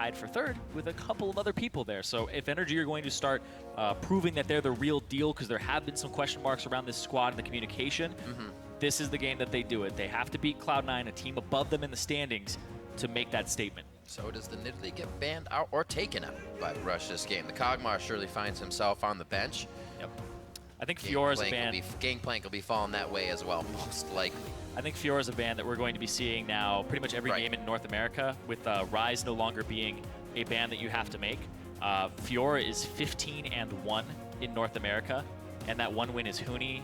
tied for third with a couple of other people there. So if NRG are going to start proving that they're the real deal, because there have been some question marks around this squad and the communication, this is the game that they do it. They have to beat Cloud9, a team above them in the standings, to make that statement. So does the Nidalee get banned out or taken out by Rush this game? The Kog'Maw surely finds himself on the bench. Yep. I think Fiora's a ban. Gangplank will be falling that way as well, most likely. I think Fiora's a ban that we're going to be seeing now pretty much every game in North America, with Ryze no longer being a ban that you have to make. Fiora is 15-1 in North America, and that one win is Huni,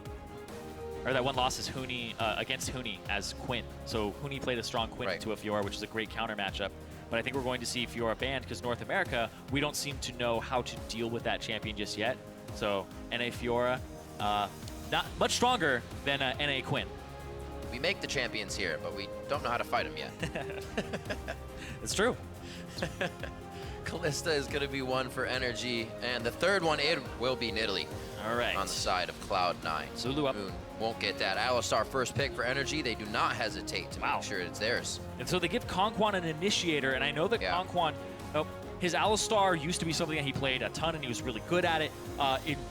or that one loss is Huni against Huni as Quinn. So Huni played a strong Quinn into a Fiora, which is a great counter matchup. But I think we're going to see Fiora banned because North America, we don't seem to know how to deal with that champion just yet. So NA Fiora, not much stronger than NA Quinn. We make the champions here, but we don't know how to fight them yet. It's true. Kalista is going to be one for NRG, and the third one, it will be Nidalee. All right. On the side of Cloud9. So Lulu up. Moon won't get that. Alistar first pick for NRG. They do not hesitate to make sure it's theirs. And so they give KonKwon an initiator, and I know that KonKwon, his Alistar used to be something that he played a ton, and he was really good at it.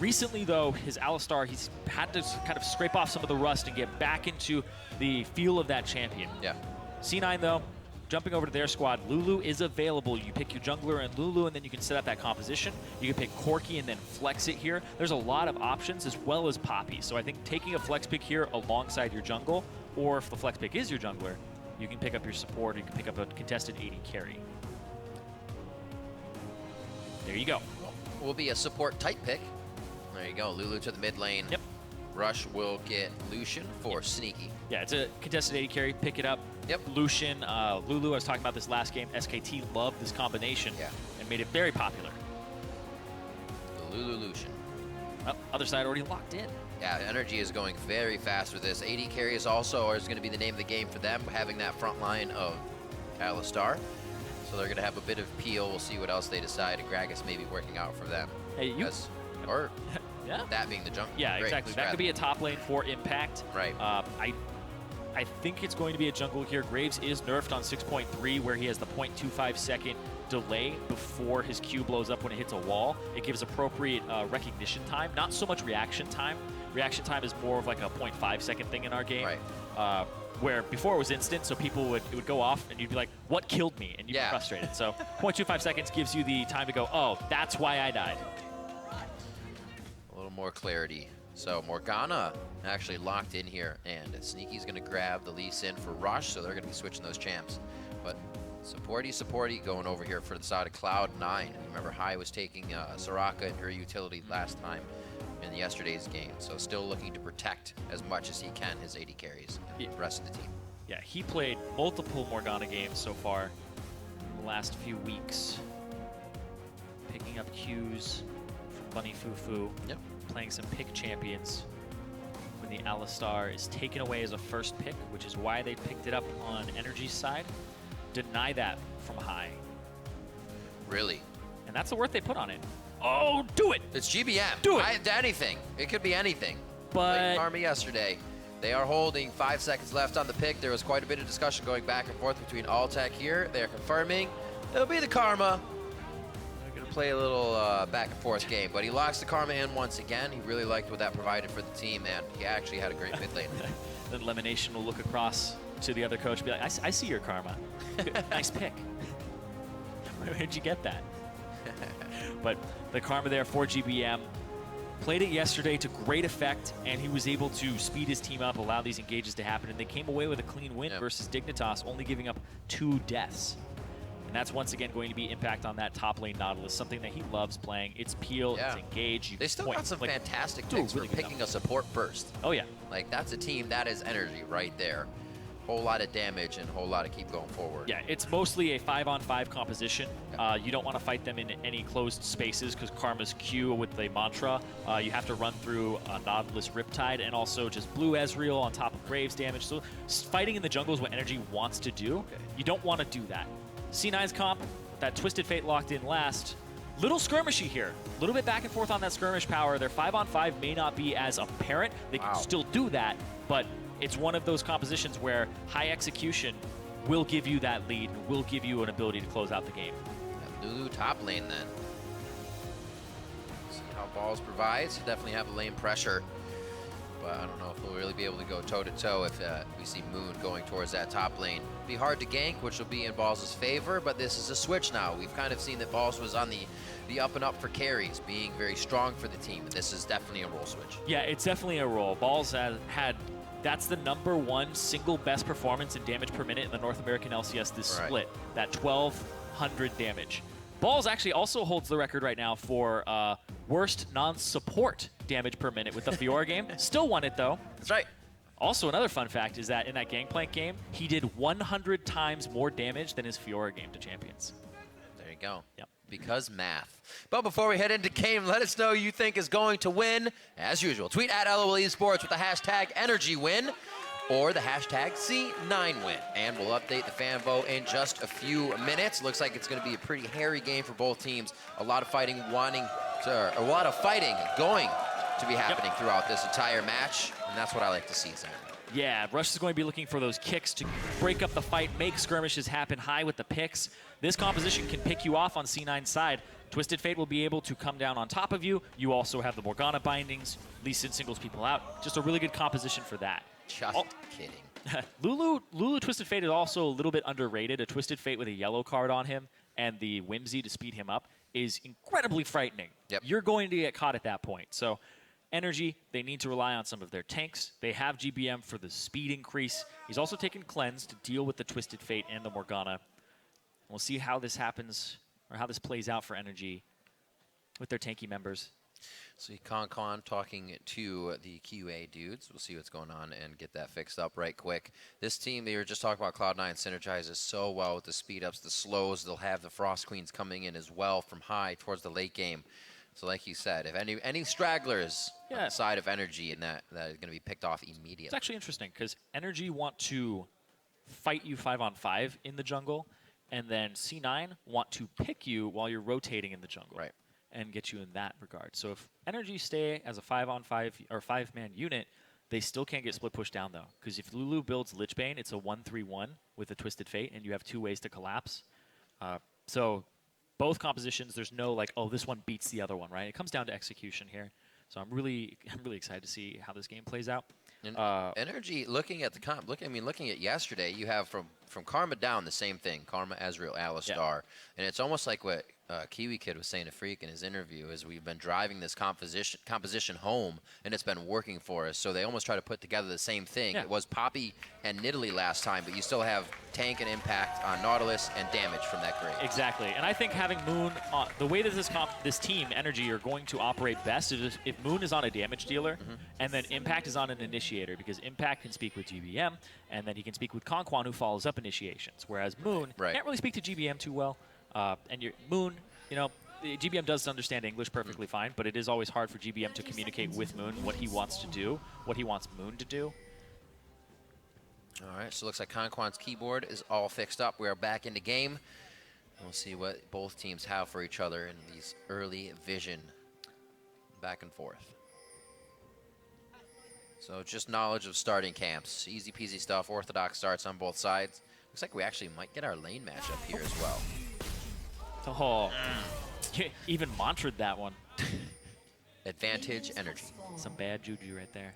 Recently, though, his Alistar, he's had to kind of scrape off some of the rust and get back into the feel of that champion. Yeah. C9, though, jumping over to their squad, Lulu is available. You pick your jungler and Lulu, and then you can set up that composition. You can pick Corki and then flex it here. There's a lot of options, as well as Poppy. So I think taking a flex pick here alongside your jungle, or if the flex pick is your jungler, you can pick up your support, or you can pick up a contested AD carry. There you go. Will be a support type pick. There you go. Lulu to the mid lane. Yep. Rush will get Lucian for Sneaky. Yeah, it's a contested AD carry. Pick it up. Yep. Lucian, Lulu, I was talking about this last game. SKT loved this combination and made it very popular. The Lulu Lucian. Other side already locked in. Yeah, NRG is going very fast with this. AD carry is also going to be the name of the game for them, having that front line of Alistar. So they're going to have a bit of peel. We'll see what else they decide. Gragas may be working out for them. Hey, you... Or that being the junk. Yeah, exactly. That could be a top lane for impact. Right. I think it's going to be a jungle here. Graves is nerfed on 6.3, where he has the 0.25 second delay before his Q blows up when it hits a wall. It gives appropriate recognition time, not so much reaction time. Reaction time is more of like a 0.5 second thing in our game. Right. Where before it was instant, so people it would go off and you'd be like, what killed me? And you'd be frustrated. So 0.25 seconds gives you the time to go, oh, that's why I died. A little more clarity. So Morgana actually locked in here, and Sneaky's going to grab the Lee Sin for Rush, so they're going to be switching those champs. But supporty going over here for the side of Cloud9. Remember, Hai was taking Soraka and her utility last time in yesterday's game, so still looking to protect as much as he can his AD carries and the rest of the team. Yeah, he played multiple Morgana games so far in the last few weeks, picking up Qs from Bunny Fufu, playing some pick champions when the Alistar is taken away as a first pick, which is why they picked it up on NRG's side. Deny that from Hai. Really? And that's the worth they put on it. Oh, do it! It's GBM. Do it! Anything. It could be anything. But... Army yesterday. They are holding 5 seconds left on the pick. There was quite a bit of discussion going back and forth between Altec here. They're confirming it'll be the Karma. They're going to play a little back and forth game, but he locks the Karma in once again. He really liked what that provided for the team, and he actually had a great mid lane. Then Lemonation will look across to the other coach and be like, I see your Karma. Nice pick. Where did you get that? But the Karma there for GBM. Played it yesterday to great effect, and he was able to speed his team up, allow these engages to happen, and they came away with a clean win versus Dignitas, only giving up 2 deaths. And that's once again going to be impact on that top lane Nautilus, something that he loves playing. It's peel, it's engage. They still got some fantastic picks for picking a support first. Oh yeah. Like, that's a team, that is energy right there. Whole lot of damage and a whole lot of keep going forward. Yeah, it's mostly a 5-on-5 composition. You don't want to fight them in any closed spaces because Karma's Q with the mantra. You have to run through Nautilus Riptide and also just blue Ezreal on top of Graves damage. So fighting in the jungle is what NRG wants to do. You don't want to do that. C9's comp, that Twisted Fate locked in last. Little skirmishy here. A little bit back and forth on that skirmish power. Their 5-on-5 may not be as apparent. They can still do that, but it's one of those compositions where high execution will give you that lead and will give you an ability to close out the game. Lulu top lane then. See how Balls provides. Definitely have a lane pressure. But I don't know if we'll really be able to go toe-to-toe if we see Moon going towards that top lane. Be hard to gank, which will be in Balls' favor, but this is a switch now. We've kind of seen that Balls was on the up and up for carries, being very strong for the team. This is definitely a role switch. Yeah, it's definitely a role. Balls had that's the #1 single best performance in damage per minute in the North American LCS this split. That 1,200 damage. Balls actually also holds the record right now for worst non-support damage per minute with the Fiora game. Still won it though. That's right. Also, another fun fact is that in that Gangplank game, he did 100 times more damage than his Fiora game to champions. There you go. Yep. Because math. But before we head into game, let us know who you think is going to win. As usual, tweet at LOL eSports with the hashtag #EnergyWin or the hashtag C9Win. And we'll update the fan vote in just a few minutes. Looks like it's going to be a pretty hairy game for both teams. A lot of fighting going to be happening throughout this entire match. And that's what I like to see, Sam. Yeah, Rush is going to be looking for those kicks to break up the fight, make skirmishes happen high with the picks. This composition can pick you off on C9's side. Twisted Fate will be able to come down on top of you. You also have the Morgana bindings. Lee Sin singles people out. Just a really good composition for that. Just kidding. Lulu Twisted Fate is also a little bit underrated. A Twisted Fate with a yellow card on him and the Whimsy to speed him up is incredibly frightening. Yep. You're going to get caught at that point. So NRG, they need to rely on some of their tanks. They have GBM for the speed increase. He's also taken Cleanse to deal with the Twisted Fate and the Morgana. We'll see how this happens, or how this plays out for NRG with their tanky members. See KonKwon talking to the QA dudes. We'll see what's going on and get that fixed up right quick. This team, they were just talking about Cloud9, synergizes so well with the speed ups, the slows. They'll have the Frost Queens coming in as well from high towards the late game. So like you said, if any stragglers on the side of NRG, and that is going to be picked off immediately. It's actually interesting because NRG want to fight you 5-on-5 in the jungle, and then C9 want to pick you while you're rotating in the jungle. Right. And get you in that regard. So if NRG stay as a 5-on-5 or 5-man unit, they still can't get split pushed down though. Because if Lulu builds Lichbane, it's a 1-3-1 with a Twisted Fate, and you have 2 ways to collapse. So both compositions, there's no like, oh, this one beats the other one, right? It comes down to execution here. So I'm really excited to see how this game plays out. And NRG, looking at the comp, looking at yesterday, you have from Karma down the same thing, Karma, Ezreal, Alistar, and it's almost like what Kiwi Kid was saying to Freak in his interview is we've been driving this composition home, and it's been working for us. So they almost try to put together the same thing. Yeah. It was Poppy and Nidalee last time, but you still have tank and impact on Nautilus and damage from that grade. Exactly, and I think having Moon, the way that this team, NRG, are going to operate best is if Moon is on a damage dealer, and then Impact is on an initiator, because Impact can speak with GBM, and then he can speak with KonKwon, who follows up initiations, whereas Moon can't really speak to GBM too well. And Moon, the GBM does understand English perfectly fine, but it is always hard for GBM to communicate with Moon what he wants to do, what he wants Moon to do. All right, so it looks like KonKwon's keyboard is all fixed up. We are back in the game. We'll see what both teams have for each other in these early vision back and forth. So just knowledge of starting camps. Easy peasy stuff, orthodox starts on both sides. Looks like we actually might get our lane matchup here as well. Oh, even mantra'd that one. Advantage energy. Some bad juju right there.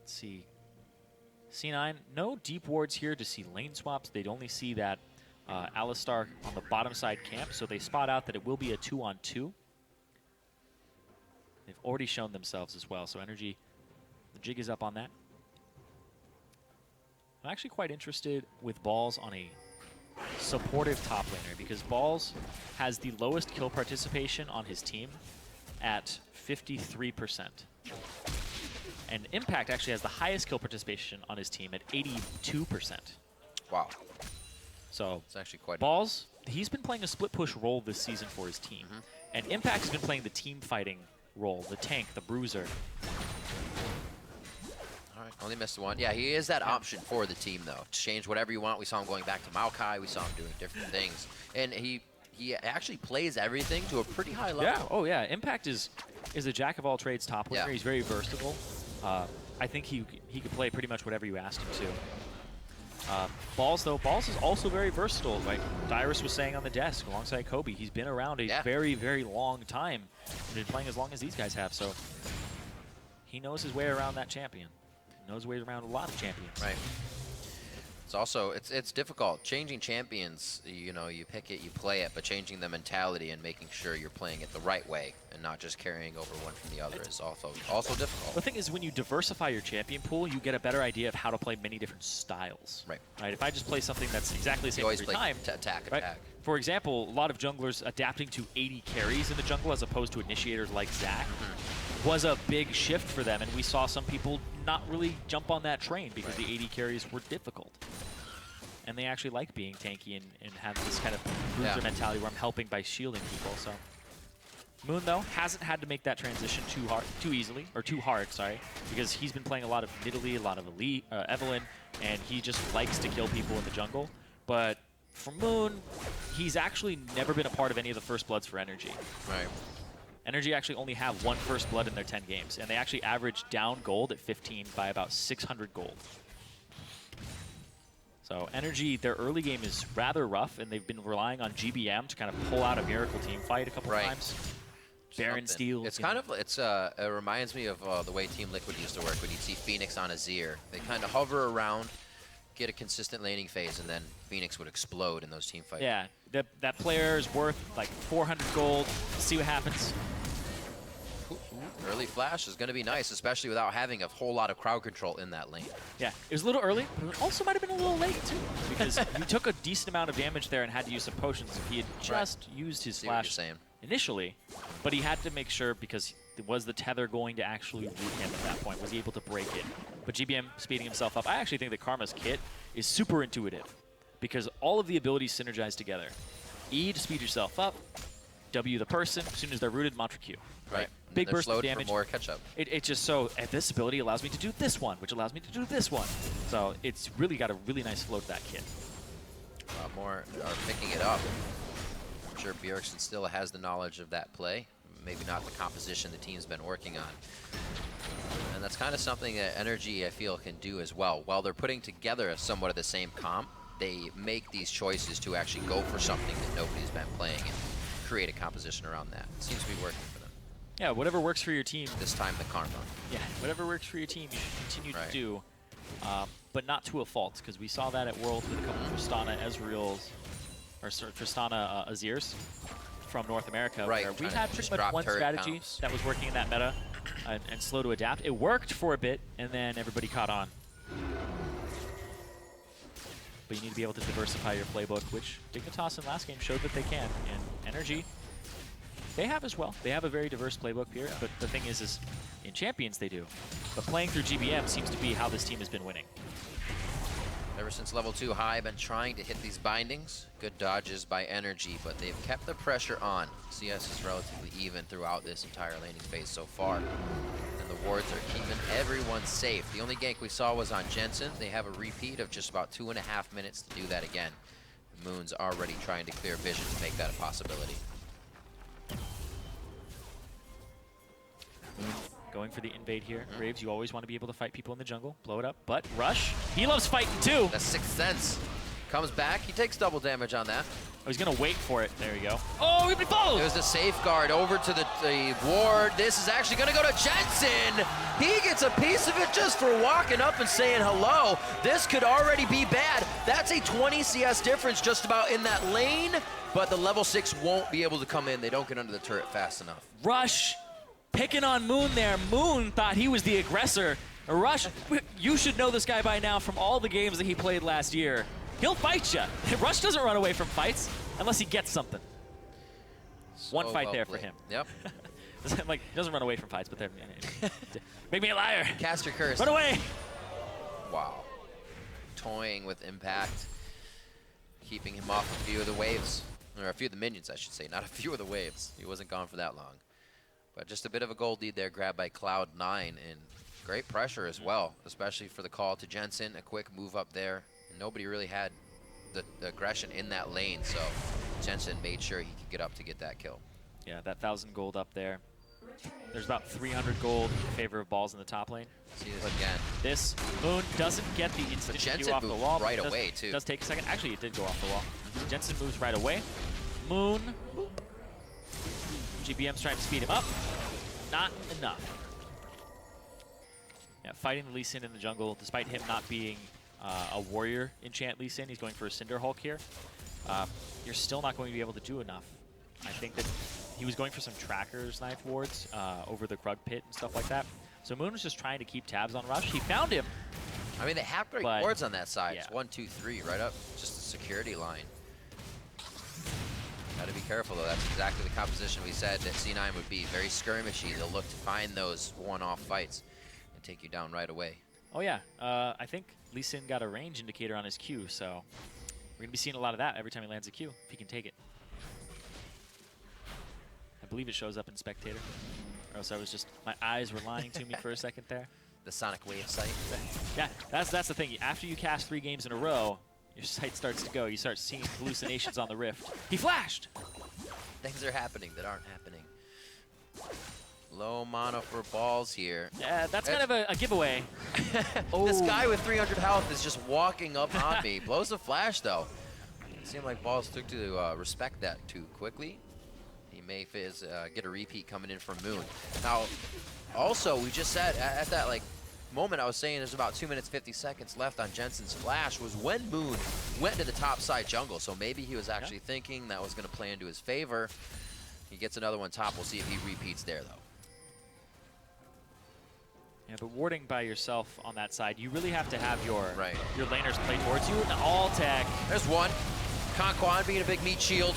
Let's see. C9, no deep wards here to see lane swaps. They'd only see that Alistar on the bottom side camp, so they spot out that it will be a 2-on-2. They've already shown themselves as well, so NRG, the jig is up on that. I'm actually quite interested with Balls on a supportive top laner, because Balls has the lowest kill participation on his team at 53%. And Impact actually has the highest kill participation on his team at 82%. Wow. So it's actually quite Balls, he's been playing a split push role this season for his team. And Impact has been playing the team fighting role, the tank, the bruiser. All right, only missed one. Yeah, he is that option for the team, though. To change whatever you want. We saw him going back to Maokai. We saw him doing different things. And he actually plays everything to a pretty high level. Yeah, oh yeah. Impact is a jack of all trades top laner. Yeah. He's very versatile. I think he could play pretty much whatever you asked him to. Balls, though, Balls is also very versatile. Like Dyrus was saying on the desk alongside Kobe, he's been around a very, very long time. He's been playing as long as these guys have, so he knows his way around that champion. He knows his way around a lot of champions. Right. It's also, it's difficult. Changing champions, you know, you pick it, you play it, but changing the mentality and making sure you're playing it the right way and not just carrying over one from the other is also difficult. The thing is, when you diversify your champion pool, you get a better idea of how to play many different styles. Right. Right. If I just play something that's exactly the same You always every play time, attack. For example, a lot of junglers adapting to 80 carries in the jungle as opposed to initiators like Zach was a big shift for them, and we saw some people not really jump on that train because the 80 carries were difficult. And they actually like being tanky and have this kind of bruiser mentality where I'm helping by shielding people. So Moon, though, hasn't had to make that transition too hard, sorry, because he's been playing a lot of Nidalee, a lot of Evelyn, and he just likes to kill people in the jungle. But for Moon, he's actually never been a part of any of the First Bloods for NRG. Right. NRG actually only have one First Blood in their 10 games, and they actually average down gold at 15 by about 600 gold. So NRG, their early game is rather rough, and they've been relying on GBM to kind of pull out a Miracle Team fight a couple times. Baron Steel. It's kind of, it reminds me of the way Team Liquid used to work when you'd see Phoenix on Azir. They kind of hover around, get a consistent laning phase, and then Phoenix would explode in those team fights. Yeah, that player is worth like 400 gold. See what happens. Early flash is going to be nice, especially without having a whole lot of crowd control in that lane. Yeah, it was a little early, but it also might have been a little late, too, because he took a decent amount of damage there and had to use some potions. If he had just used his flash initially, but he had to make sure, because was the tether going to actually root him at that point? Was he able to break it? But GBM speeding himself up. I actually think that Karma's kit is super intuitive, because all of the abilities synergize together. E to speed yourself up, W the person, as soon as they're rooted, mantra Q. Right. Big burst of damage. For more catch-up. It just so, and this ability allows me to do this one, which allows me to do this one. So it's really got a really nice flow to that kit. A lot more are picking it up. I'm sure Bjergsen still has the knowledge of that play. Maybe not the composition the team's been working on. And that's kind of something that NRG, I feel, can do as well. While they're putting together somewhat of the same comp, they make these choices to actually go for something that nobody's been playing and create a composition around that. It seems to be working for them. Yeah, whatever works for your team. This time the Karma. Yeah, whatever works for your team, you should continue to do, but not to a fault, because we saw that at Worlds with a couple of Tristana Ezreals, or sorry, Tristana Azirs from North America, where we had pretty much one strategy that was working in that meta and slow to adapt. It worked for a bit, and then everybody caught on. But you need to be able to diversify your playbook, which Dignitas in last game showed that they can, and NRG, they have as well. They have a very diverse playbook here, but the thing is in Champions they do. But playing through GBM seems to be how this team has been winning. Ever since level 2 high, been trying to hit these bindings. Good dodges by NRG, but they've kept the pressure on. CS is relatively even throughout this entire laning phase so far. And the wards are keeping everyone safe. The only gank we saw was on Jensen. They have a repeat of just about 2.5 minutes to do that again. Moon's already trying to clear vision to make that a possibility. Going for the invade here. Graves, you always want to be able to fight people in the jungle. Blow it up. But Rush, he loves fighting too. The Sixth Sense comes back. He takes double damage on that. Oh, he's going to wait for it. There you go. Oh, we've been followed. There's a safeguard over to the ward. This is actually going to go to Jensen. He gets a piece of it just for walking up and saying hello. This could already be bad. That's a 20 CS difference just about in that lane, but the level 6 won't be able to come in. They don't get under the turret fast enough. Rush picking on Moon there. Moon thought he was the aggressor. Rush, you should know this guy by now from all the games that he played last year. He'll fight you. Rush doesn't run away from fights unless he gets something. So one fight there for him. Yep. Like, he doesn't run away from fights, but they're make me a liar. Cast your curse. Run away. Wow. Toying with impact, keeping him off a few of the waves, or a few of the minions, I should say, not a few of the waves. He wasn't gone for that long. But just a bit of a gold lead there, grabbed by Cloud9, and great pressure as well, especially for the call to Jensen. A quick move up there. And nobody really had the aggression in that lane, so Jensen made sure he could get up to get that kill. Yeah, that 1,000 gold up there. There's about 300 gold in favor of balls in the top lane. See this again. This Moon doesn't get the instant Q off the wall. Right away, too. It does take a second. Actually, it did go off the wall. Jensen moves right away. Moon. GBM's trying to speed him up. Not enough. Yeah, fighting the Lee Sin in the jungle, despite him not being a warrior enchant Lee Sin, he's going for a Cinder Hulk here. You're still not going to be able to do enough. I think that he was going for some Tracker's Knife wards over the Krug pit and stuff like that. So Moon was just trying to keep tabs on Rush. He found him. I mean, they have great wards on that side. Yeah. It's 1, 2, 3, right up, just a security line. Got to be careful, though. That's exactly the composition we said that C9 would be. Very skirmishy. They'll look to find those one-off fights and take you down right away. Oh, yeah. I think Lee Sin got a range indicator on his Q, so we're going to be seeing a lot of that every time he lands a Q, if he can take it. I believe it shows up in Spectator. Or else I was just, my eyes were lying to me for a second there. The Sonic Wave sight. Yeah, that's the thing. After you cast 3 games in a row, your sight starts to go. You start seeing hallucinations on the Rift. He flashed! Things are happening that aren't happening. Low mono for balls here. Yeah, that's kind of a giveaway. This guy with 300 health is just walking up on me. Blows a flash, though. It seemed like balls took to respect that too quickly. He may get a repeat coming in from Moon. Now, also, we just said at that moment I was saying there's about 2 minutes 50 seconds left on Jensen's flash was when Moon went to the top side jungle. So maybe he was actually thinking that was going to play into his favor. He gets another one top. We'll see if he repeats there, though. Yeah, but warding by yourself on that side, you really have to have your laners play towards you. And Altec. There's one. KonKwon being a big meat shield.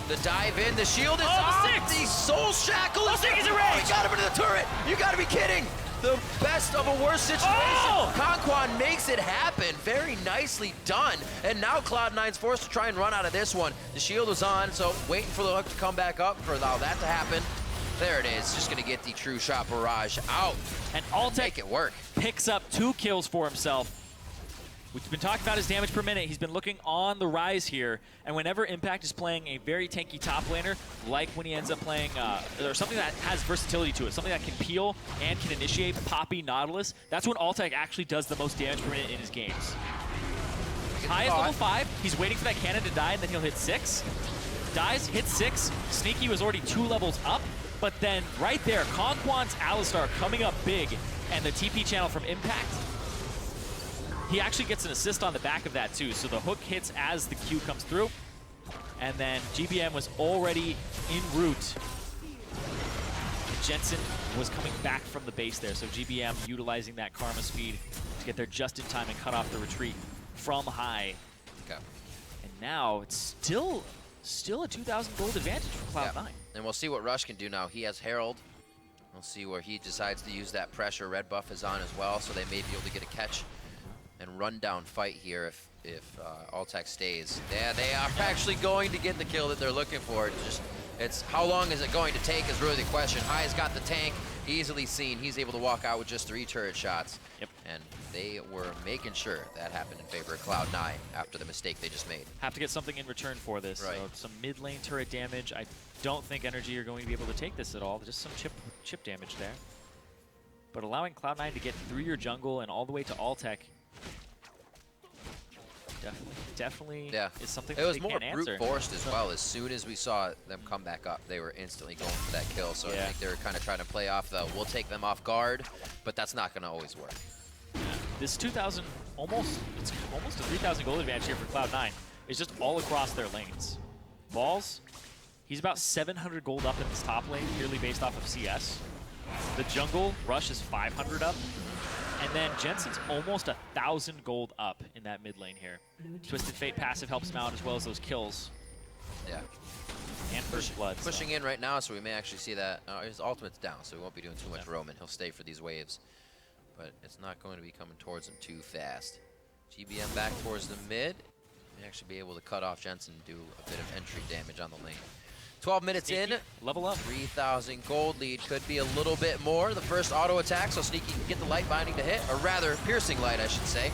The dive in, the shield is off. The soul shackle is He's a rage. Oh, he got him into the turret. You got to be kidding. The best of a worst situation. Oh! KonKwon makes it happen. Very nicely done. And now Cloud9's forced to try and run out of this one. The shield was on, so waiting for the hook to come back up for all that to happen. There it is. Just going to get the true shot barrage out. And Altec make it work. Picks up 2 kills for himself. We've been talking about his damage per minute. He's been looking on the rise here. And whenever Impact is playing a very tanky top laner, like when he ends up playing or something that has versatility to it, something that can peel and can initiate Poppy, Nautilus, that's when Altec actually does the most damage per minute in his games. High is level 5. He's waiting for that cannon to die, and then he'll hit 6. Dies, hits 6. Sneaky was already 2 levels up. But then right there, KonKwon's Alistar coming up big, and the TP channel from Impact. He actually gets an assist on the back of that too, so the hook hits as the Q comes through. And then GBM was already en route. Jensen was coming back from the base there, so GBM utilizing that Karma speed to get there just in time and cut off the retreat from high. Okay. And now it's still a 2,000 gold advantage for Cloud9. And we'll see what Rush can do now. He has Herald. We'll see where he decides to use that pressure. Red buff is on as well, so they may be able to get a catch and run down fight here if Altec stays. Yeah, they are actually going to get the kill that they're looking for. It's how long is it going to take is really the question. High's got the tank, easily seen. He's able to walk out with just 3 turret shots. Yep. And they were making sure that happened in favor of Cloud9 after the mistake they just made. Have to get something in return for this. Right. So some mid lane turret damage. I don't think NRG are going to be able to take this at all. Just some chip damage there. But allowing Cloud9 to get through your jungle and all the way to Altec definitely is something that they can't answer. It was more brute forced as well. As soon as we saw them come back up, they were instantly going for that kill. So I think they were kind of trying to play off the, we'll take them off guard, but that's not going to always work. Yeah. This 2,000, it's almost a 3,000 gold advantage here for Cloud9. It's just all across their lanes. Balls, he's about 700 gold up in this top lane, purely based off of CS. The jungle, Rush is 500 up. And then Jensen's almost 1,000 gold up in that mid lane here. Twisted Fate passive helps him out as well as those kills. Yeah. And First Blood. Pushing in right now, so we may actually see that. His ultimate's down, so we won't be doing too much roaming. He'll stay for these waves. But it's not going to be coming towards him too fast. GBM back towards the mid. May actually be able to cut off Jensen and do a bit of entry damage on the lane. 12 minutes in, level up. 3,000 gold lead, could be a little bit more. The first auto attack, so Sneaky can get the light binding to hit, or rather, piercing light, I should say.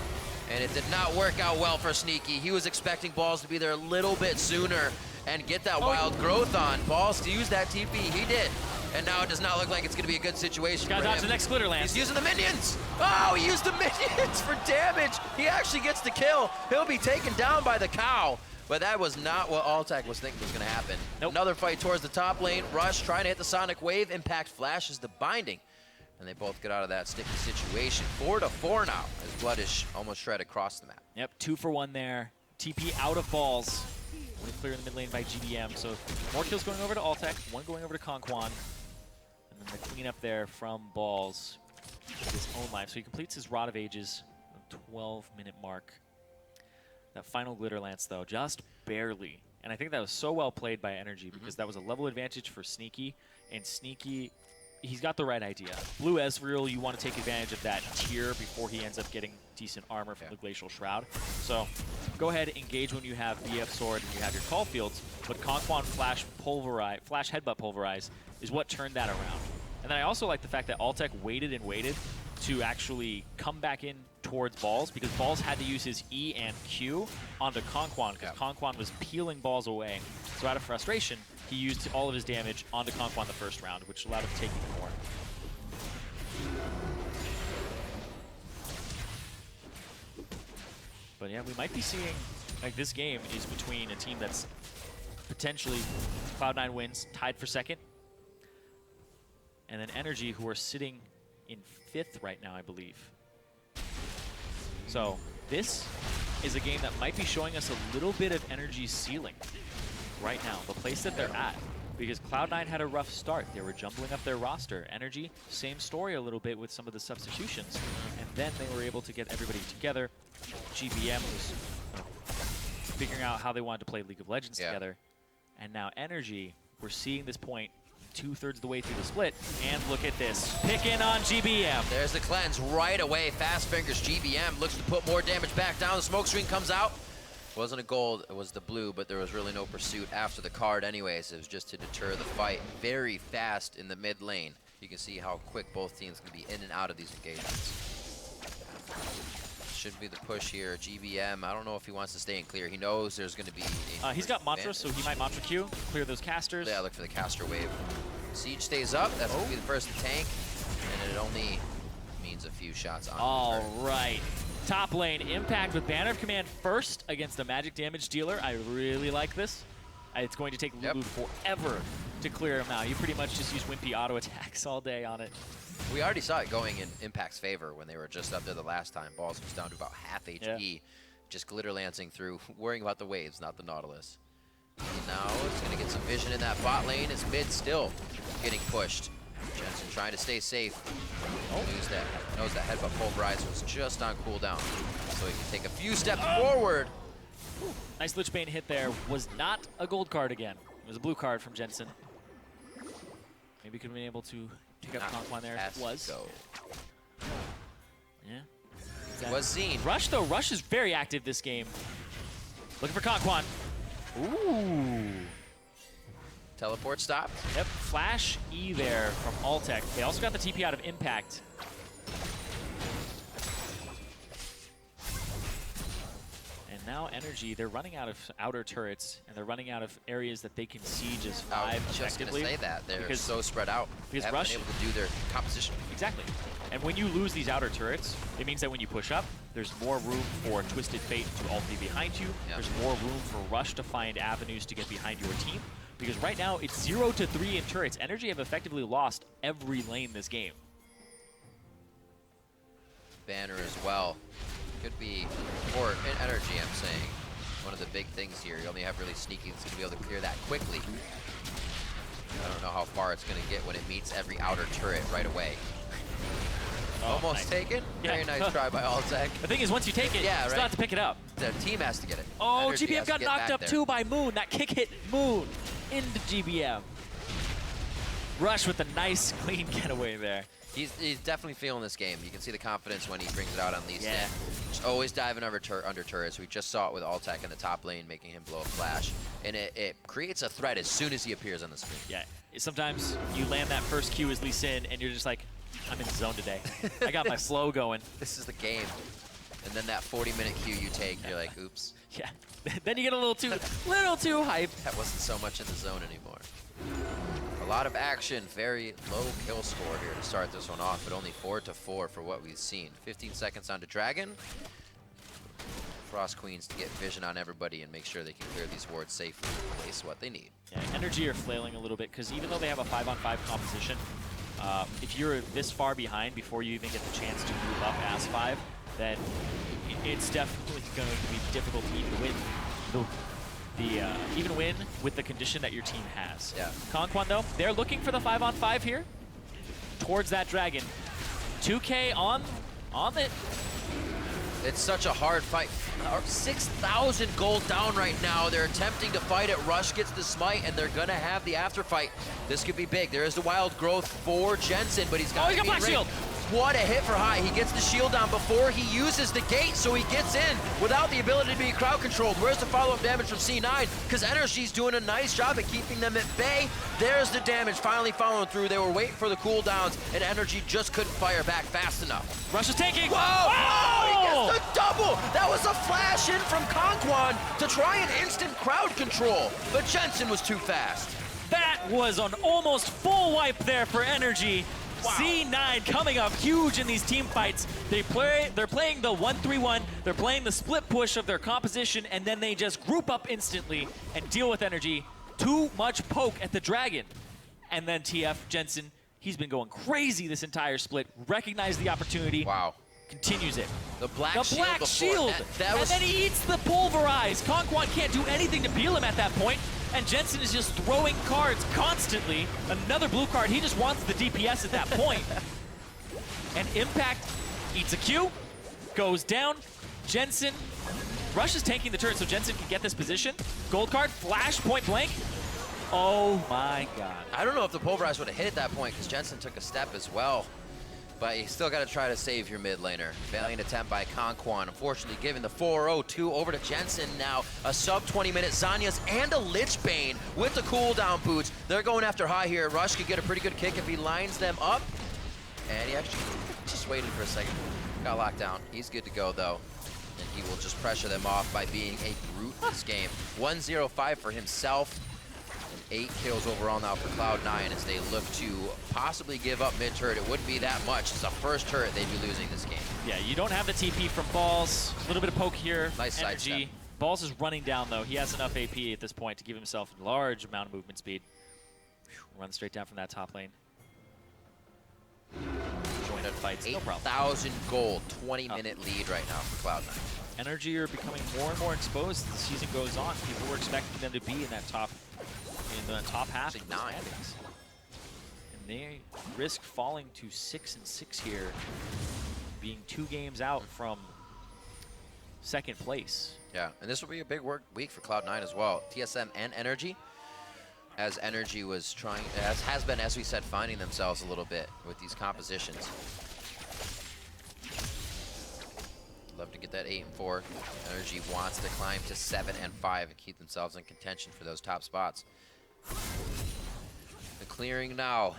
And it did not work out well for Sneaky. He was expecting balls to be there a little bit sooner and get that wild growth on. Balls to use that TP, he did. And now it does not look like it's going to be a good situation Gotta for dodge him. the next glitter lance. He's using the minions. Oh, he used the minions for damage. He actually gets the kill. He'll be taken down by the cow. But that was not what Altec was thinking was going to happen. Nope. Another fight towards the top lane. Rush trying to hit the Sonic Wave. Impact flashes the binding. And they both get out of that sticky situation. 4-4 now as Bloodish almost tried to cross the map. Yep, 2 for 1 there. TP out of balls. Only clear in the mid lane by GBM. So more kills going over to Altec, 1 going over to KonKwon. And then the cleanup there from balls with his own life. So he completes his Rod of Ages, a 12-minute mark. That final glitter lance, though, just barely. And I think that was so well played by NRG because that was a level advantage for Sneaky. And Sneaky, he's got the right idea. Blue Ezreal, you want to take advantage of that tier before he ends up getting decent armor from the Glacial Shroud. So go ahead, engage when you have BF Sword and you have your call fields. But KonKwon Flash Headbutt Pulverize is what turned that around. And then I also like the fact that Altec waited and waited to actually come back in towards Balls because Balls had to use his E and Q onto KonKwon because KonKwon was peeling Balls away. So out of frustration, he used all of his damage onto KonKwon the first round, which allowed him to take even more. But yeah, we might be seeing, like, this game is between a team that's potentially Cloud9 wins, tied for second, and then NRG, who are sitting in 5th right now, I believe. So this is a game that might be showing us a little bit of NRG's ceiling right now, the place that they're at. Because Cloud9 had a rough start. They were jumbling up their roster. NRG, same story a little bit with some of the substitutions. And then they were able to get everybody together. GBM was figuring out how they wanted to play League of Legends together. And now NRG, we're seeing this point 2/3 of the way through the split. And look at this, picking on GBM. There's the cleanse right away. Fast fingers. GBM looks to put more damage back down. The smoke screen comes out. It wasn't a gold, it was the blue, but there was really no pursuit after the card anyways. It was just to deter the fight. Very fast in the mid lane. You can see how quick both teams can be in and out of these engagements. Should be the push here. GBM, I don't know if he wants to stay in clear. He knows there's going to be a he's got Mantra, so he might Mantra Q, clear those casters. Yeah, look for the caster wave. Siege stays up. That's going to be the first to tank. And it only means a few shots on All right. Top lane, Impact with Banner of Command first against a magic damage dealer. I really like this. It's going to take Lulu forever to clear him out. You pretty much just use wimpy auto attacks all day on it. We already saw it going in Impact's favor when they were just up there the last time. Balls was down to about half HP. Just glitter lancing through, worrying about the waves, not the Nautilus. And now it's going to get some vision in that bot lane. It's mid still getting pushed. Jensen trying to stay safe. Knows that headbutt pulverizer was just on cooldown, so he can take a few steps forward. Nice Lich Bane hit there. Was not a gold card again. It was a blue card from Jensen. Maybe could have been able to pick up KonKwon there. It was. Yeah. It was seen. Rush though. Rush is very active this game. Looking for KonKwon. Ooh. Teleport stopped. Yep, Flash E there from Altec. They also got the TP out of Impact. And now NRG, they're running out of outer turrets, and they're running out of areas that they can siege as 5 I was just going to say that. They're so spread out. Because they haven't Rush been able to do their composition. Exactly. And when you lose these outer turrets, it means that when you push up, there's more room for Twisted Fate to ult be behind you. There's more room for Rush to find avenues to get behind your team. Because right now, it's 0-3 in turrets. NRG have effectively lost every lane this game. Banner as well. Could be, or in NRG, I'm saying, one of the big things here. You only have really Sneaky that's going to be able to clear that quickly. I don't know how far it's going to get when it meets every outer turret right away. Almost taken. Very nice try by Altec. The thing is, once you take it, you still have to pick it up. The team has to get it. Oh, GBM got knocked up too by Moon. That kick hit Moon into GBM. Rush with a nice, clean getaway there. He's definitely feeling this game. You can see the confidence when he brings it out on Lee Sin. Just always diving under turrets. We just saw it with Altec in the top lane, making him blow a flash. And it creates a threat as soon as he appears on the screen. Yeah, sometimes you land that first Q as Lee Sin, and you're just like, I'm in the zone today. I got my flow going. This is the game. And then that 40-minute queue you take, you're like, oops. Yeah, then you get a little too hyped. That wasn't so much in the zone anymore. A lot of action, very low kill score here to start this one off, but only 4-4 for what we've seen. 15 seconds onto Dragon. Frost Queens to get vision on everybody and make sure they can clear these wards safely and place what they need. Yeah, NRG are flailing a little bit because even though they have a 5-on-5 composition, if you're this far behind before you even get the chance to move up as 5, then it's definitely going to be difficult to even win even win with the condition that your team has. Yeah. KonKwon though, they're looking for the 5-on-5 here towards that Dragon. 2K on it. It's such a hard fight. 6,000 gold down right now. They're attempting to fight it. Rush gets the smite, and they're gonna have the after fight. This could be big. There is the wild growth for Jensen, but he's got he got black shield. What a hit for High. He gets the shield down before he uses the gate, so he gets in without the ability to be crowd controlled. Where's the follow-up damage from C9? Because NRG's doing a nice job at keeping them at bay. There's the damage finally following through. They were waiting for the cooldowns, and NRG just couldn't fire back fast enough. Rush is taking. Whoa! Oh! He gets the double! That was a flash in from KonKwon to try an instant crowd control, but Jensen was too fast. That was an almost full wipe there for NRG. Wow. C9 coming up huge in these team fights. They're playing the 1-3-1, they're playing the split push of their composition, and then they just group up instantly and deal with NRG. Too much poke at the Dragon. And then TF, Jensen, he's been going crazy this entire split. Recognized the opportunity. Wow. Continues it. The black shield. That was... And then he eats the pulverize. KonKwon can't do anything to peel him at that point. And Jensen is just throwing cards constantly. Another blue card. He just wants the DPS at that point. And Impact eats a Q, goes down. Jensen, Rush is tanking the turret so Jensen can get this position. Gold card, flash, point blank. Oh my god. I don't know if the pulverize would have hit at that point because Jensen took a step as well. But you still got to try to save your mid laner. Valiant attempt by KonKwon. Unfortunately, giving the 4-0-2 over to Jensen now. A sub-20-minute Zanyas and a Lich Bane with the cooldown boots. They're going after High here. Rush could get a pretty good kick if he lines them up. And he actually just waited for a second. Got locked down. He's good to go, though. And he will just pressure them off by being a brute this game. 1-0-5 for himself. 8 kills overall now for Cloud9 as they look to possibly give up mid-turret. It wouldn't be that much. It's the first turret they'd be losing this game. Yeah, you don't have the TP from Balls. A little bit of poke here. Nice side step. Balls is running down, though. He has enough AP at this point to give himself a large amount of movement speed. Run straight down from that top lane. Join up fights, no problem. 8,000 gold, 20-minute lead right now for Cloud9. NRG are becoming more and more exposed as the season goes on. People were expecting them to be in that top half of the standings. And they risk falling to 6-6 here, being 2 games out from second place. Yeah, and this will be a big week for Cloud9 as well. TSM and NRG, as NRG was trying, has been, as we said, finding themselves a little bit with these compositions. Love to get that 8-4. NRG wants to climb to 7-5 and keep themselves in contention for those top spots. The clearing now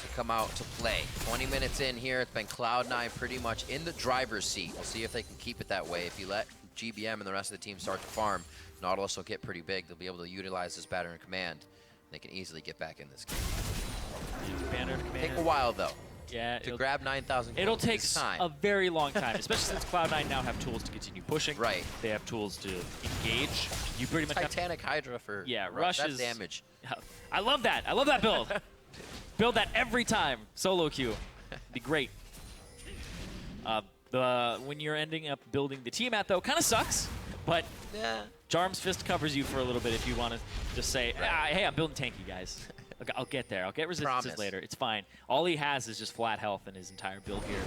to come out to play. 20 minutes in here, it's been Cloud9 pretty much in the driver's seat. We'll see if they can keep it that way. If you let GBM and the rest of the team start to farm, Nautilus will get pretty big. They'll be able to utilize this batter in command. They can easily get back in this game. Take a while though. Yeah, to grab 9,000 it'll take a very long time, especially since Cloud9 now have tools to continue pushing. Right. They have tools to engage. You pretty much Titanic Hydra for Rush that's is damage. I love that. I love that build. Build that every time. Solo queue. Be great. When you're ending up building the team though, kind of sucks, but yeah. Jarm's Fist covers you for a little bit if you want to just say, hey, I'm building tanky, guys. I'll get there. I'll get resistances later. It's fine. All he has is just flat health in his entire build here.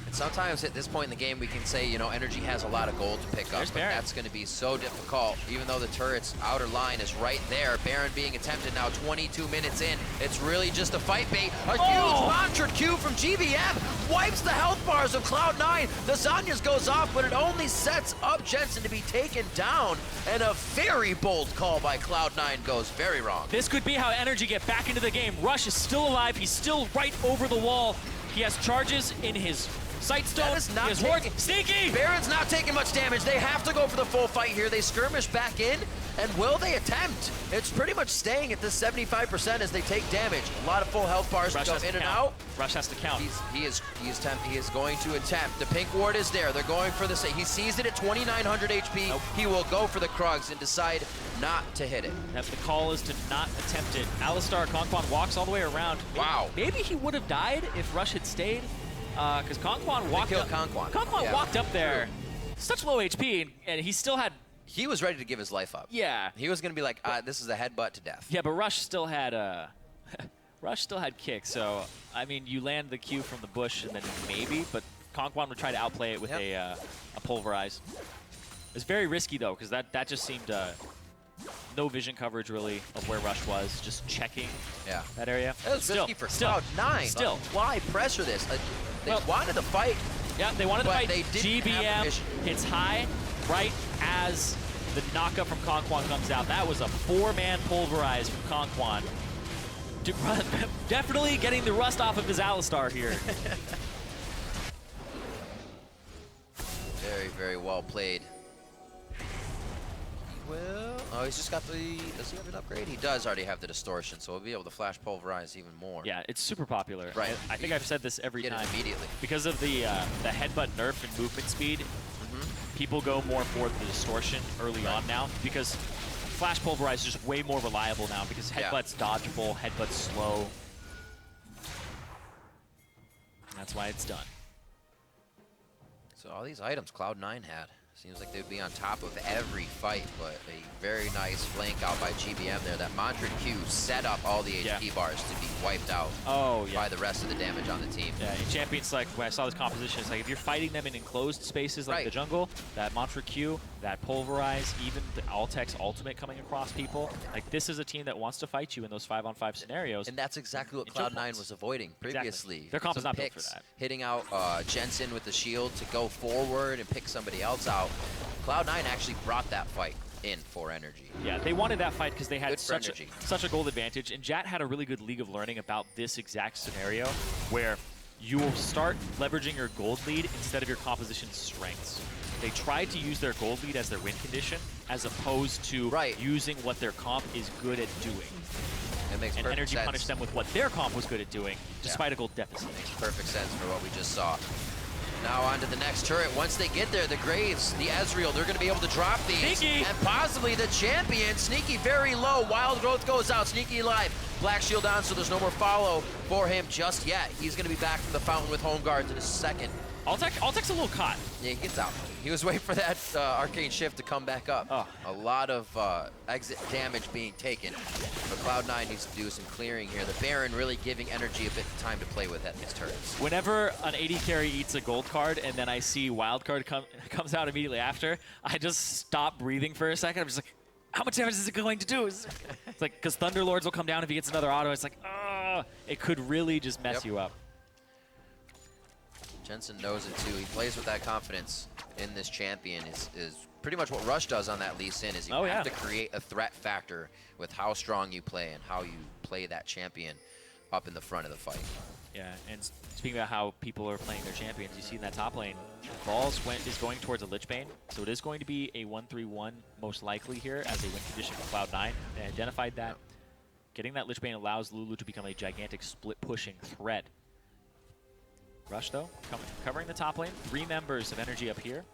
And sometimes at this point in the game, we can say, you know, NRG has a lot of gold to pick up, but that's going to be so difficult, even though the turret's outer line is right there. Baron being attempted now 22 minutes in. It's really just a fight bait. A huge launcher Q from GBM wipes the health bars of Cloud9. The Zanyas goes off, but it only sets up Jensen to be taken down, and a very bold call by Cloud9 goes very wrong. This could be how NRG get back into the game. Rush is still alive. He's still right over the wall. He has charges in his Sightstone. That is not He has wards. taking- Sneaky! Baron's not taking much damage. They have to go for the full fight here. They skirmish back in, and will they attempt? It's pretty much staying at this 75% as they take damage. A lot of full health bars Rush go has to in and count. out. Rush has to count. He is going to attempt. The pink ward is there. They're going for the. He sees it at 2,900 HP. Nope. He will go for the Krugs and decide not to hit it. Yep, the call is to not attempt it. Alistar, KonKwon walks all the way around. Wow. Maybe he would have died if Rush had stayed, because KonKwon walked killed up. KonKwon. KonKwon walked up there, such low HP, and he still had. He was ready to give his life up. Yeah. He was going to be like, this is a headbutt to death. Yeah, but Rush still had Rush still had kick. So I mean, you land the Q from the bush, and then maybe, but KonKwon would try to outplay it with a pulverize. It's very risky though, because that just seemed no vision coverage really of where Rush was, just checking that area. That was risky for Cloud9. Still. Why pressure this? They Well, wanted to fight. Yeah, they wanted to But fight. they didn't have permission. GBM hits high right as the knockup from KonKwon comes out. That was a 4-man pulverize from KonKwon. Definitely getting the rust off of his Alistar here. Very, very well played. Well, oh, he's just got the. Does he have an upgrade? He does already have the distortion, so we'll be able to flash pulverize even more. Yeah, it's super popular. Right. I think I've said this every Get time. it immediately. Because of the headbutt nerf and movement speed, people go more for the distortion early on now, because flash pulverize is just way more reliable now, because headbutt's dodgeable, headbutt's slow. And that's why it's done. So all these items Cloud9 had. Seems like they'd be on top of every fight, but a very nice flank out by GBM there. That Mantra Q set up all the HP bars to be wiped out by the rest of the damage on the team. Yeah, in Champions, like, when I saw this composition, it's like if you're fighting them in enclosed spaces like the jungle, that Mantra Q, that Pulverize, even the Altec's ultimate coming across people, like, this is a team that wants to fight you in those 5-on-5 scenarios. And that's exactly what Cloud9 was avoiding previously. Exactly. Their comp is not built for that. Hitting out Jensen with the shield to go forward and pick somebody else out. Cloud9 actually brought that fight in for NRG. Yeah, they wanted that fight because they had such a gold advantage, and Jat had a really good League of Learning about this exact scenario, where you will start leveraging your gold lead instead of your composition's strengths. They tried to use their gold lead as their win condition, as opposed to using what their comp is good at doing. It makes and perfect NRG sense. punished them with what their comp was good at doing, despite a gold deficit. Makes perfect sense for what we just saw. Now on to the next turret. Once they get there, the Graves, the Ezreal, they're going to be able to drop these. Sneaky. And possibly the champion. Sneaky very low. Wild Growth goes out. Sneaky alive. Black Shield on, so there's no more follow for him just yet. He's going to be back from the fountain with home guards in a second. Altec's a little caught. Yeah, he gets out. He was waiting for that arcane shift to come back up. A lot of exit damage being taken. But Cloud9 needs to do some clearing here. The Baron really giving NRG a bit of time to play with at his turrets. Whenever an AD carry eats a gold card and then I see wild card comes out immediately after, I just stop breathing for a second. I'm just like, how much damage is it going to do? It's like, because Thunderlords will come down if he gets another auto. It's like, it could really just mess you up. Jensen knows it too. He plays with that confidence in this champion. Is pretty much what Rush does on that Lee Sin, is you have to create a threat factor with how strong you play and how you play that champion up in the front of the fight. Yeah, and speaking about how people are playing their champions, you see in that top lane, Balls is going towards a Lich Bane, so it is going to be a 1-3-1 most likely here as a win condition for Cloud9. They identified that. Getting that Lich Bane allows Lulu to become a gigantic split-pushing threat. Rush, though, covering the top lane. 3 members of NRG up here.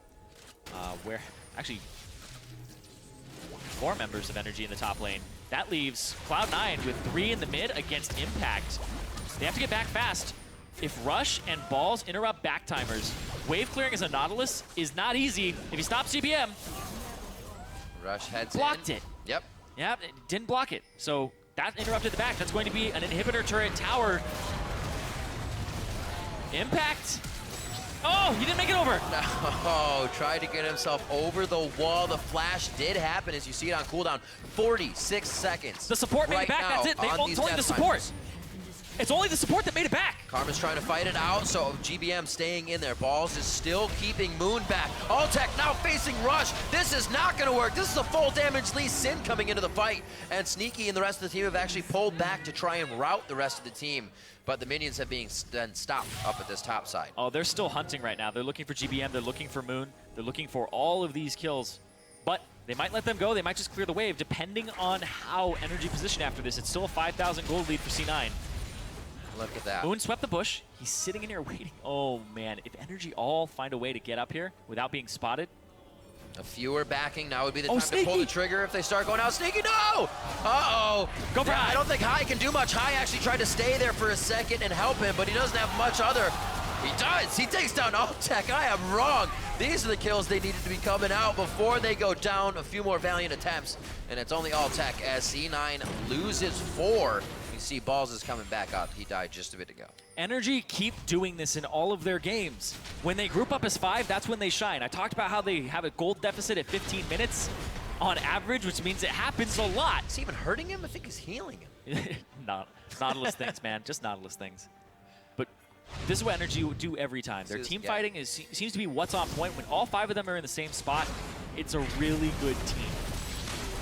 Actually, 4 members of NRG in the top lane. That leaves Cloud9 with 3 in the mid against Impact. They have to get back fast. If Rush and Balls interrupt back timers, wave clearing as a Nautilus is not easy. If he stops GBM, Rush heads blocked in. it. Yep. Yeah, it didn't block it. So that interrupted the back. That's going to be an inhibitor turret tower. Impact. Oh, he didn't make it over. No, tried to get himself over the wall. The flash did happen, as you see it on cooldown. 46 seconds. The support made it back. That's it. It's only the support. It's only the support that made it back. Karma's trying to fight it out, so GBM staying in there. Balls is still keeping Moon back. Altec now facing Rush. This is not going to work. This is a full damage Lee Sin coming into the fight. And Sneaky and the rest of the team have actually pulled back to try and rout the rest of the team. But the minions have been stopped up at this top side. Oh, they're still hunting right now. They're looking for GBM. They're looking for Moon. They're looking for all of these kills. But they might let them go. They might just clear the wave, depending on how NRG position after this. It's still a 5,000 gold lead for C9. Look at that. Moon swept the bush. He's sitting in here waiting. Oh, man. If NRG all find a way to get up here without being spotted. A fewer backing. Now would be the time Sneaky to pull the trigger if they start going out. Sneaky, no! Uh-oh. Go for High. I don't think High can do much. High actually tried to stay there for a second and help him, but he doesn't have much other. He does. He takes down Altec. I am wrong. These are the kills they needed to be coming out before they go down. A few more valiant attempts, and it's only Altec as C9 loses 4. You see Balls is coming back up. He died just a bit ago. NRG keep doing this in all of their games. When they group up as 5, that's when they shine. I talked about how they have a gold deficit at 15 minutes on average, which means it happens a lot. Is he even hurting him? I think he's healing him. Nautilus things, man. Just Nautilus things. But this is what NRG do every time. Their team fighting seems to be what's on point. When all 5 of them are in the same spot, it's a really good team.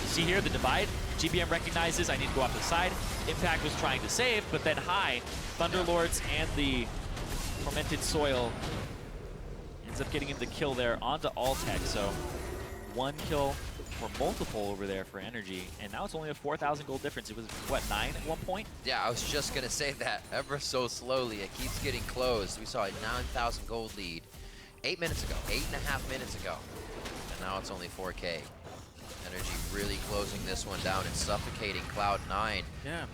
You see here, the divide. GBM recognizes I need to go off to the side. Impact was trying to save, but then High, Thunderlords and the Tormented Soil ends up getting him the kill there onto Altec. So 1 kill for multiple over there for NRG, and now it's only a 4,000 gold difference. It was, what, 9 at one point? Yeah, I was just going to say that. Ever so slowly, it keeps getting closed. We saw a 9,000 gold lead 8 minutes ago, 8.5 minutes ago, and now it's only 4K. NRG really closing this one down and suffocating Cloud9,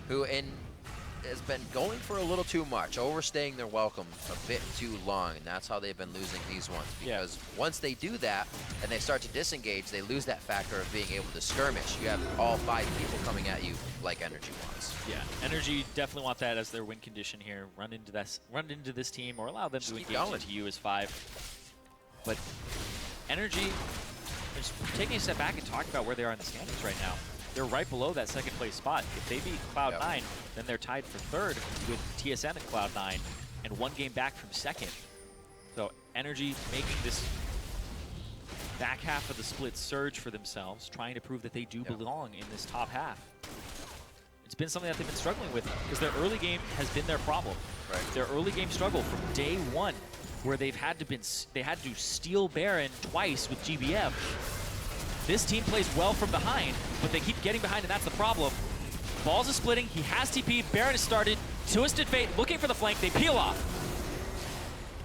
who has been going for a little too much, overstaying their welcome a bit too long, and that's how they've been losing these ones. Because once they do that and they start to disengage, they lose that factor of being able to skirmish. You have all 5 people coming at you like NRG wants. Yeah, NRG definitely want that as their win condition here. Run into this team, or allow them to engage into you as 5. But NRG, just taking a step back and talking about where they are in the standings right now, they're right below that second place spot. If they beat Cloud9, then they're tied for 3rd with TSM and Cloud9, and 1 game back from 2nd. So NRG making this back half of the split surge for themselves, trying to prove that they do belong in this top half. It's been something that they've been struggling with, because their early game has been their problem. Their early game struggle from day 1, where they had to steal Baron twice with GBM. This team plays well from behind, but they keep getting behind, and that's the problem. Balls is splitting. He has TP. Baron has started. Twisted Fate looking for the flank. They peel off.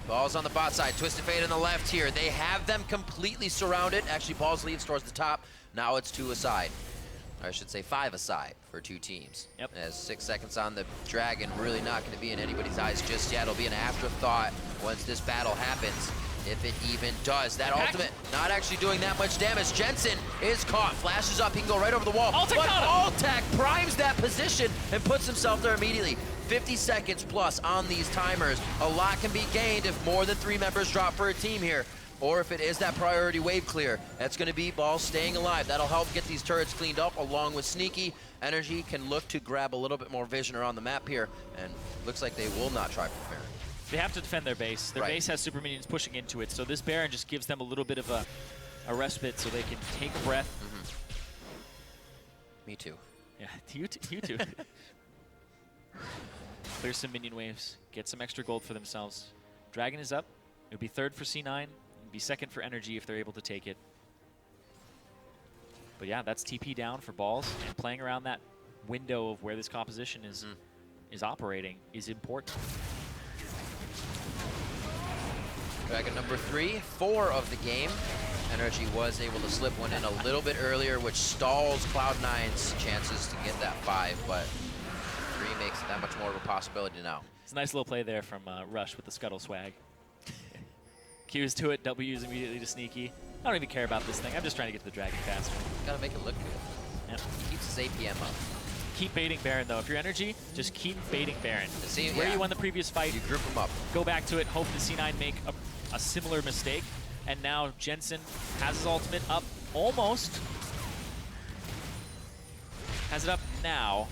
Balls on the bot side. Twisted Fate on the left here. They have them completely surrounded. Actually, Balls leaves towards the top. Now it's 2 aside. Or I should say 5 aside for 2 teams. As 6 seconds on the Dragon, really not going to be in anybody's eyes just yet. It'll be an afterthought once this battle happens. If it even does. That ultimate not actually doing that much damage. Jensen is caught. Flashes up. He can go right over the wall. Altec but Altec primes that position and puts himself there immediately. 50 seconds plus on these timers. A lot can be gained if more than 3 members drop for a team here. Or if it is that priority wave clear. That's going to be Balls staying alive. That'll help get these turrets cleaned up along with Sneaky. NRG can look to grab a little bit more vision around the map here. And looks like they will not try for Baron. They have to defend their base. Their base has super minions pushing into it, so this Baron just gives them a little bit of a respite so they can take a breath. Me too. Yeah, you too. Clear some minion waves, get some extra gold for themselves. Dragon is up. It would be 3rd for C9. It would be 2nd for NRG if they're able to take it. But yeah, that's TP down for Balls, and playing around that window of where this composition is operating is important. Dragon number 3, 4 of the game. NRG was able to slip one in a little bit earlier, which stalls Cloud9's chances to get that 5, but 3 makes it that much more of a possibility now. It's a nice little play there from Rush with the scuttle swag. Q's to it, W's immediately to Sneaky. I don't even care about this thing. I'm just trying to get to the Dragon faster. Gotta make it look good. Yep. Keeps his APM up. Keep baiting Baron, though. If you're NRG, just keep baiting Baron. See, where you won the previous fight, you group them up. Go back to it, hope the C9 make a similar mistake. And now Jensen has his ultimate up almost. Has it up now.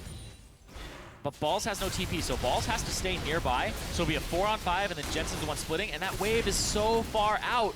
but Balls has no TP, so Balls has to stay nearby. So it'll be a 4-on-5, and then Jensen's the one splitting, and that wave is so far out.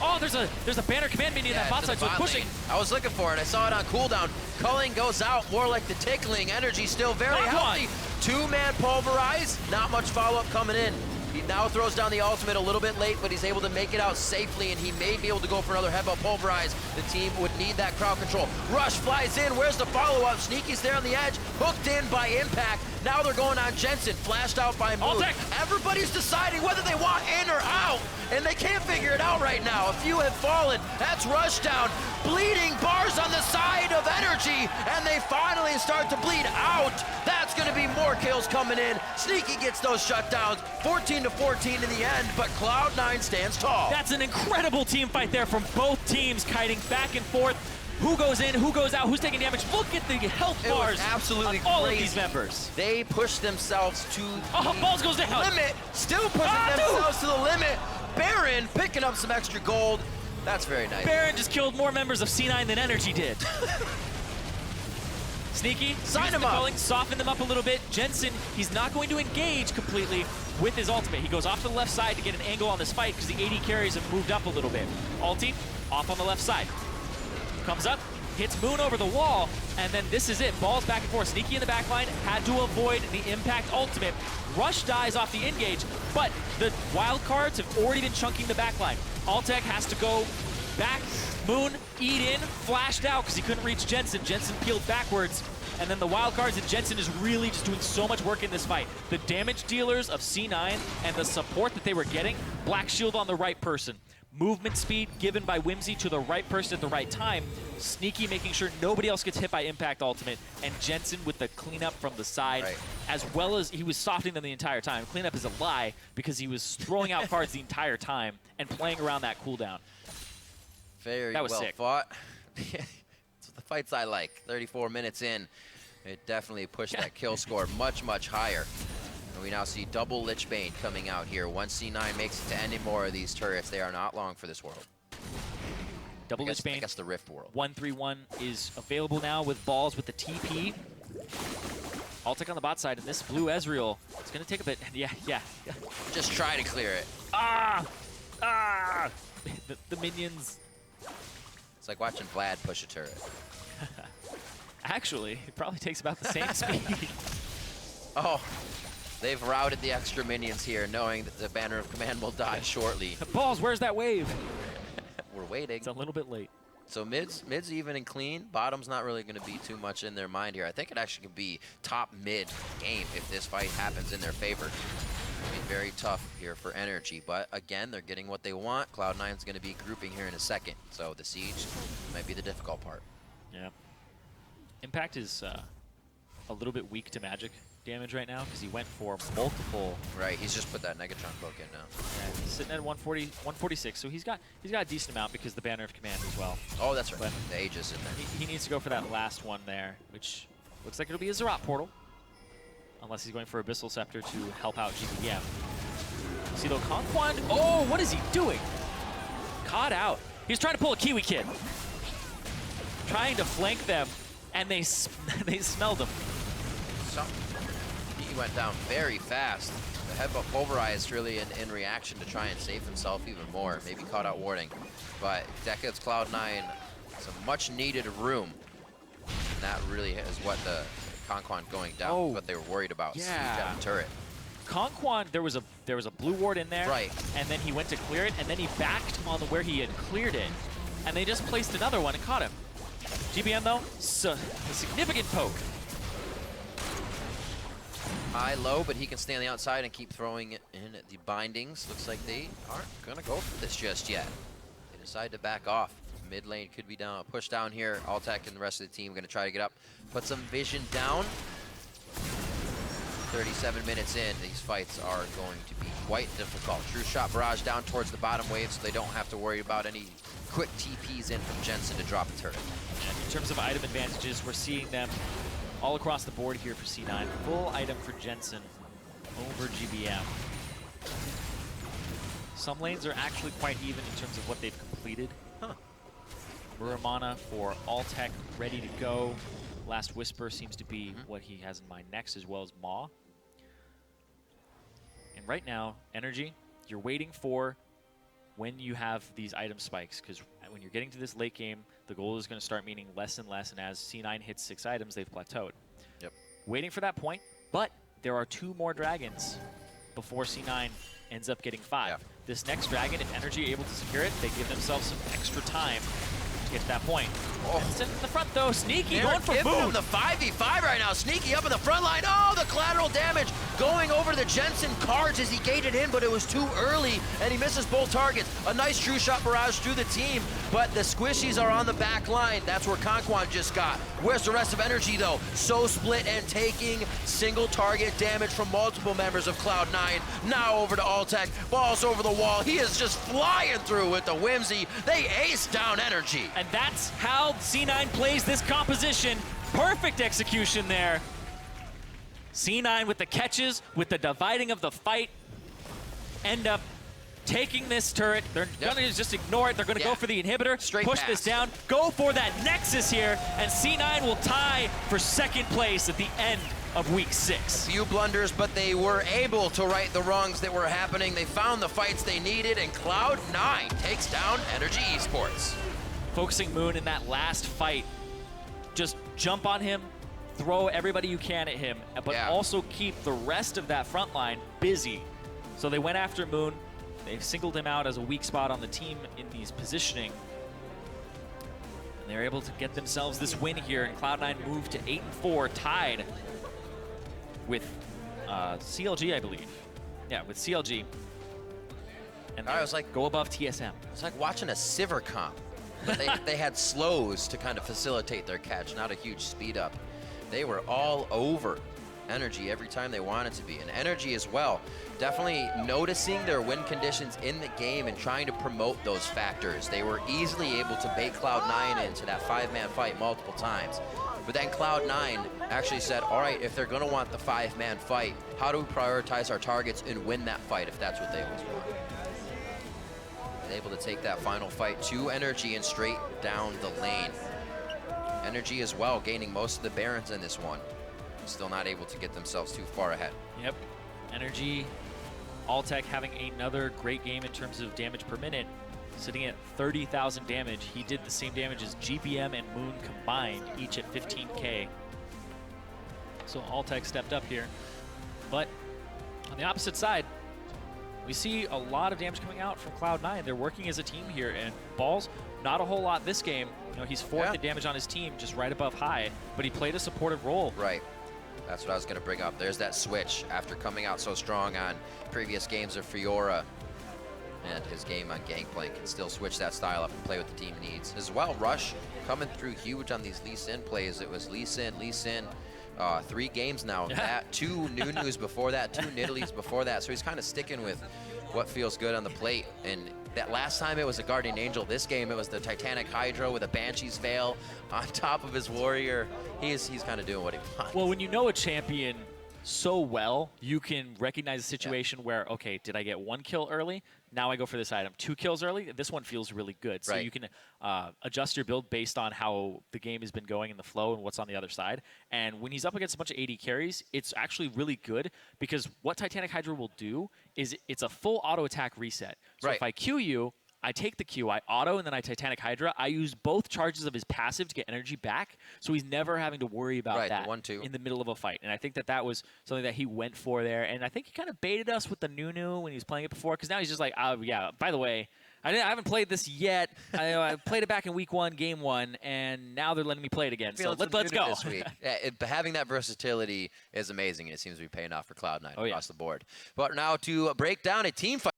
Oh, there's a banner command minion in that bot side, so it's pushing. I was looking for it. I saw it on cooldown. Culling goes out, more like the tickling. NRG still very healthy. 2-man pulverize. Not much follow-up coming in. He now throws down the ultimate a little bit late, but he's able to make it out safely, and he may be able to go for another headbutt pulverize. The team would need that crowd control. Rush flies in. Where's the follow-up? Sneaky's there on the edge, hooked in by Impact. Now they're going on Jensen, flashed out by Moon. Altec. Everybody's deciding whether they want in or out, and they can't figure it out right now. A few have fallen. That's Rushdown. Bleeding bars on the side of NRG, and they finally start to bleed out. That's going to be more kills coming in. Sneaky gets those shutdowns. 14-14 in the end, but Cloud9 stands tall. That's an incredible team fight there from both teams, kiting back and forth. Who goes in, who goes out, who's taking damage. Look at the health bars absolutely on all crazy. of these members. They push themselves to Balls goes down. limit, still pushing themselves to the limit. Baron picking up some extra gold. That's very nice. Baron just killed more members of C9 than NRG did. Sneaky, sign him up. Soften them up a little bit. Jensen, he's not going to engage completely with his ultimate. He goes off to the left side to get an angle on this fight because the AD carries have moved up a little bit. Ulti, off on the left side. Comes up, hits Moon over the wall, and then this is it. Balls back and forth. Sneaky in the back line, had to avoid the Impact ultimate. Rush dies off the engage, but the wild cards have already been chunking the back line. Altec has to go back. Moon, eat in, flashed out because he couldn't reach Jensen. Jensen peeled backwards, and then the wild cards, and Jensen is really just doing so much work in this fight. The damage dealers of C9 and the support that they were getting, Black Shield on the right person. Movement speed given by Whimsy to the right person at the right time. Sneaky making sure nobody else gets hit by Impact ultimate. And Jensen with the cleanup from the side, as well as he was softening them the entire time. Cleanup is a lie because he was throwing out cards the entire time and playing around that cooldown. Very that was well sick. fought. It's the fights I like. 34 minutes in, it definitely pushed that kill score much, much higher. And we now see double Lichbane coming out here. Once C9 makes it to any more of these turrets, they are not long for this world. Double Lichbane. I guess the Rift world. 1-3-1 is available now with Balls with the TP. Altec on the bot side, and this blue Ezreal, it's going to take a bit. Yeah. Just try to clear it. The minions. It's like watching Vlad push a turret. Actually, it probably takes about the same speed. Oh, they've routed the extra minions here, knowing that the Banner of Command will die shortly. Balls, where's that wave? We're waiting. It's a little bit late. So mid's even and clean. Bottom's not really going to be too much in their mind here. I think it actually could be top mid game if this fight happens in their favor. It'll be very tough here for NRG, but again, they're getting what they want. Cloud9's going to be grouping here in a second, so the siege might be the difficult part. Yeah. Impact is a little bit weak to magic damage right now because he went for multiple. Right, he's just put that Negatron poke in now. And he's sitting at 146, so he's got a decent amount because the Banner of Command as well. Oh, that's right. But the Aegis in there. He needs to go for that last one there, which looks like it'll be a Zerat portal. Unless he's going for Abyssal Scepter to help out GBM. See though, KonKwon, oh, what is he doing? Caught out. He's trying to pull a Kiwi Kid. Trying to flank them, and they smelled him. So, he went down very fast. The headbutt pulverized really in reaction to try and save himself even more. Maybe caught out warding. But Decades Cloud9 some much needed room. And that really is what the KonKwon going down, what they were worried about. Yeah. Turret. KonKwon, there was a blue ward in there, right? And then he went to clear it, and then he backed on where he had cleared it, and they just placed another one and caught him. GBM though, a significant poke. High low, but he can stay on the outside and keep throwing it in at the bindings. Looks like they aren't gonna go for this just yet. They decide to back off. Mid lane could be down, push down here. Altec and the rest of the team gonna try to get up, put some vision down. 37 minutes in, these fights are going to be quite difficult. True shot barrage down towards the bottom wave, so they don't have to worry about any quick TPs in from Jensen to drop a turret. And in terms of item advantages, we're seeing them all across the board here for C9. Full item for Jensen over GBM. Some lanes are actually quite even in terms of what they've completed. Muramana for Altec ready to go. Last Whisper seems to be what he has in mind next, as well as Maw. And right now, NRG, you're waiting for when you have these item spikes, because when you're getting to this late game, the goal is going to start meaning less and less, and as C9 hits 6 items, they've plateaued. Yep. Waiting for that point, but there are 2 more dragons before C9 ends up getting 5. Yeah. This next dragon, if NRG are able to secure it, they give themselves some extra time to get to that point. Oh. It's in the front though, Sneaky They're going for giving boom. him the 5v5 right now. Sneaky up in the front line. Oh, the collateral damage going over the Jensen cards as he gated in, but it was too early, and he misses both targets. A nice true shot barrage through the team, but the squishies are on the back line. That's where KonKwon just got. Where's the rest of NRG, though? So split and taking single target damage from multiple members of Cloud9. Now over to Altec. Balls over the wall. He is just flying through with the whimsy. They ace down NRG. And that's how C9 plays this composition. Perfect execution there. C9 with the catches, with the dividing of the fight, end up taking this turret. They're gonna just ignore it. They're gonna go for the inhibitor, Straight push pass. this down, go for that Nexus here, and C9 will tie for 2nd place at the end of week 6. Few blunders, but they were able to right the wrongs that were happening. They found the fights they needed, and Cloud9 takes down NRG eSports. Focusing Moon in that last fight, just jump on him, throw everybody you can at him, but also keep the rest of that front line busy. So they went after Moon. They singled him out as a weak spot on the team in these positioning. And they're able to get themselves this win here, and Cloud9 moved to 8-4, tied with CLG, I believe. Yeah, with CLG. And I was like, go above TSM. It's like watching a Sivir comp. They had slows to kind of facilitate their catch, not a huge speed up. They were all over NRG every time they wanted to be. And NRG as well, definitely noticing their win conditions in the game and trying to promote those factors. They were easily able to bait Cloud9 into that 5-man fight multiple times. But then Cloud9 actually said, all right, if they're gonna want the 5-man fight, how do we prioritize our targets and win that fight if that's what they always want? Able to take that final fight to NRG and straight down the lane. NRG as well gaining most of the Barons in this one. Still not able to get themselves too far ahead. Yep. NRG, Altec having another great game in terms of damage per minute, sitting at 30,000 damage. He did the same damage as GBM and Moon combined, each at 15K. So Altec stepped up here. But on the opposite side, we see a lot of damage coming out from Cloud9. They're working as a team here, and Balls, not a whole lot this game. You know, he's 4th in damage on his team, just right above high, but he played a supportive role. Right. That's what I was going to bring up. There's that switch after coming out so strong on previous games of Fiora, and his game on Gangplank can still switch that style up and play what the team needs. As well, Rush coming through huge on these Lee Sin plays. It was Lee Sin, 3 games now. That 2 Nunus before that, 2 Nidalees before that. So he's kind of sticking with what feels good on the plate. And that last time it was a Guardian Angel. This game it was the Titanic Hydra with a Banshee's Veil on top of his Warrior. He's kind of doing what he wants. Well, when you know a champion so well, you can recognize a situation where, okay, did I get 1 kill early? Now I go for this item. 2 kills early? This one feels really good. So you can adjust your build based on how the game has been going in the flow and what's on the other side. And when he's up against a bunch of AD carries, it's actually really good because what Titanic Hydra will do is it's a full auto attack reset. So if I Q you, I take the Q, I auto, and then I Titanic Hydra. I use both charges of his passive to get energy back, so he's never having to worry about that in the middle of a fight. And I think that that was something that he went for there. And I think he kind of baited us with the Nunu when he was playing it before, because now he's just like, oh, yeah, by the way, I haven't played this yet. I played it back in week 1, game 1, and now they're letting me play it again. So let's go. This week. Having that versatility is amazing, and it seems to be paying off for Cloud9 across the board. But now to break down a team fight.